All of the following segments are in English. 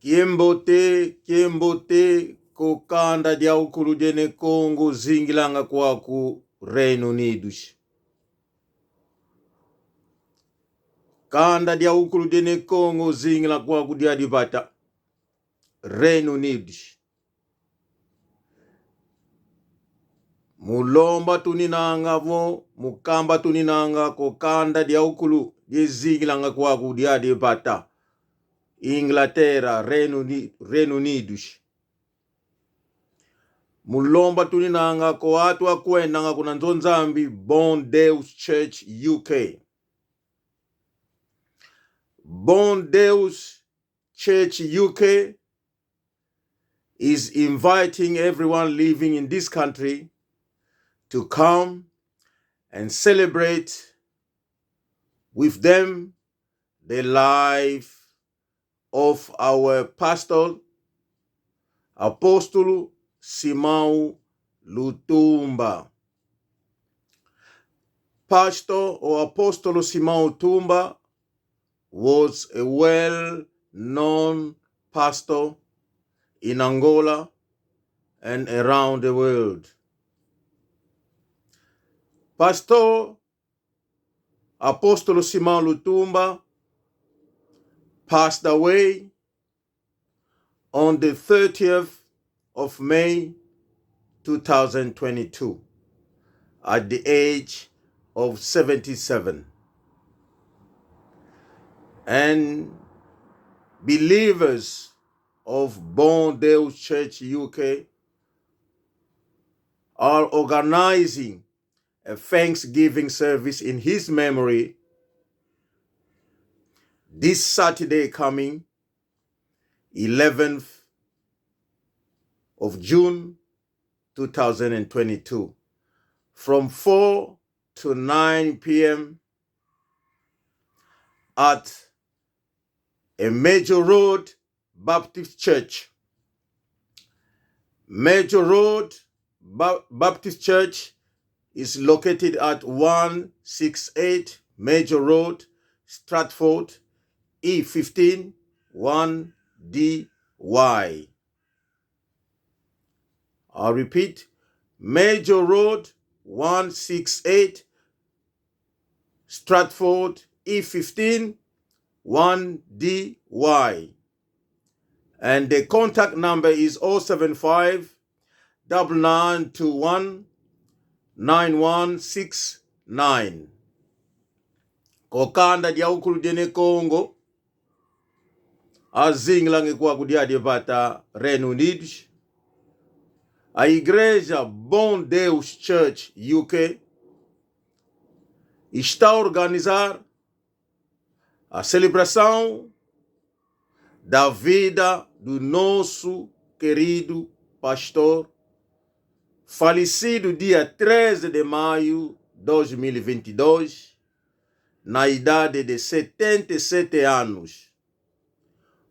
Kiembote kokanda dia ukulu dene Kongo zingilanga kwaku Reino Unidos. Kanda dia ukulu dene Kongo zingila kwaku dia dibata Reino Unidos. Mulomba tuninanga vo, mukamba tuninanga kokanda dia ukulu dia zingilanga kwaku dia dibata Inglaterra, Reino Unidos. Mulomba tuninanga ko watu akwendanga kuna nzonzambi Bon Deus Church UK. Bon Deus Church UK is inviting everyone living in this country to come and celebrate with them the life of our pastor, Apóstolo Simão Lutumba. Pastor or Apóstolo Simão Lutumba was a well-known pastor in Angola and around the world. Pastor Apóstolo Simão Lutumba passed away on the 30th of May 2022 at the age of 77. And believers of Bon Deus Church UK are organizing a Thanksgiving service in his memory this Saturday coming, 11th of June 2022, from 4 to 9 p.m. at a Major Road Baptist Church. Major Road Baptist Church is located at 168 Major Road, Stratford, E15 1DY. I'll repeat, Major Road 168 Stratford, E15 1DY. And the contact number is 075 9921 9169. Kokanda dia ukulu dene Kongo azinglange kwa kudia debata Reino Unidos. A Igreja Bon Deus Church UK está a organizar a celebração da vida do nosso querido pastor, falecido dia 13 de maio de 2022, na idade de 77 anos.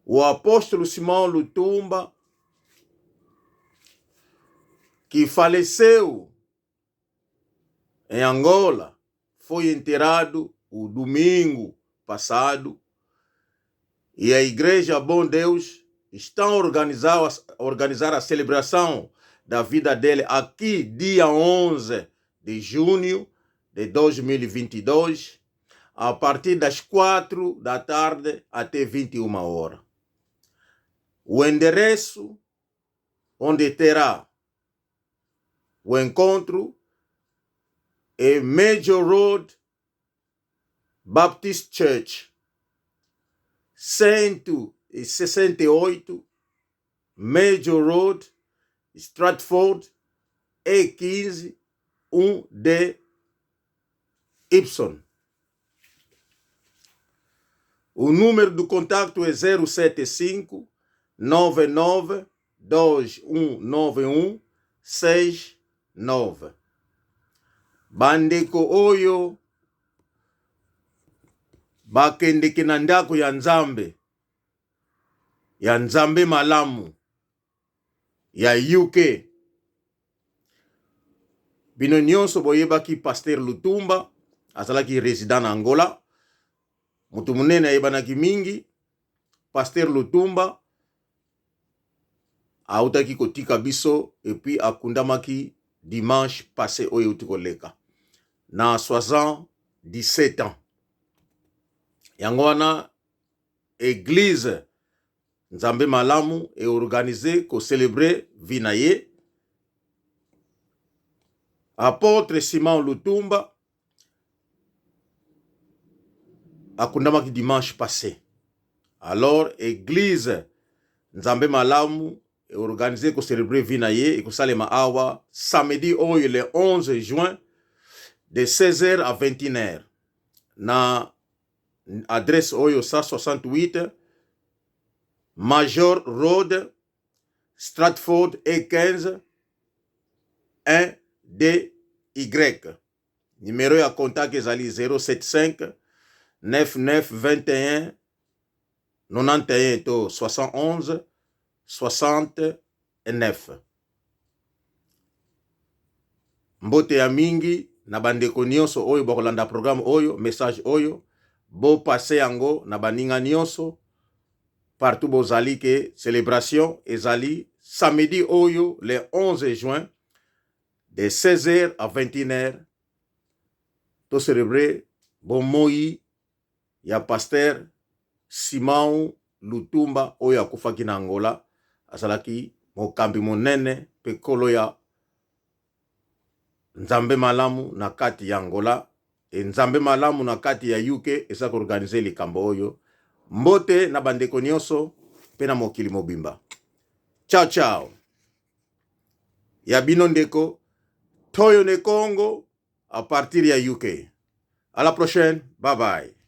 O apóstolo Simão Lutumba, que faleceu em Angola, foi enterrado o domingo passado, e a Igreja Bom Deus está a organizar a celebração da vida dele aqui, dia 11 de junho de 2022, a partir das 4 da tarde até 21 horas. O endereço onde terá o encontro é Major Road Baptist Church, 168 Major Road, Stratford, E15 1DY. O número do contato é 075 99 2191 69. Bandeko oyo bakendeke na ndako ya nzambe malamu ya UK. Bino nyonso boyebaki Pasteur Lutumba azalaki resident na Angola. Mutu munene ayebanaki mingi. Pasteur Lutumba autaki kotika biso et puis akundamaki dimanche passé oyo tikoleka na 77 ans. Yango wana église Nzambe Malamu est organisé ko célébrer Vida. Apôtre Simão Lutumba akundamaki dimanche passé. Alors église Nzambe Malamu est organisé ko célébrer Vida et ko salema awa samedi oyo le 11 juin de 16h à 21h. Na adresse oyo 168 Major Road, Stratford E15 1DY. Numéro ya contact ezali 075 9921 91 to 71 69. Mbote ya mingi na bandeko nyonso oyo bakolanda programme oyo, message oyo bo passe yango na baninga nyonso partout bozali ke célébration ezali samedi oyo le 11 juin de 16h à 21h to célébrer bomoi ya pasteur Simão Lutumba oyo akufaki na Angola, asalaki mokambi monene pe kolo ya Nzambe Malamu na kati ya Angola e Nzambe Malamu na kati ya UK esaka organiser likambo oyo. Mbote na bandeko nyonso pe na mokili mobimba. Ciao ciao. Ya bino ndeko toyo ne Congo à partir ya UK. À la prochaine. Bye bye.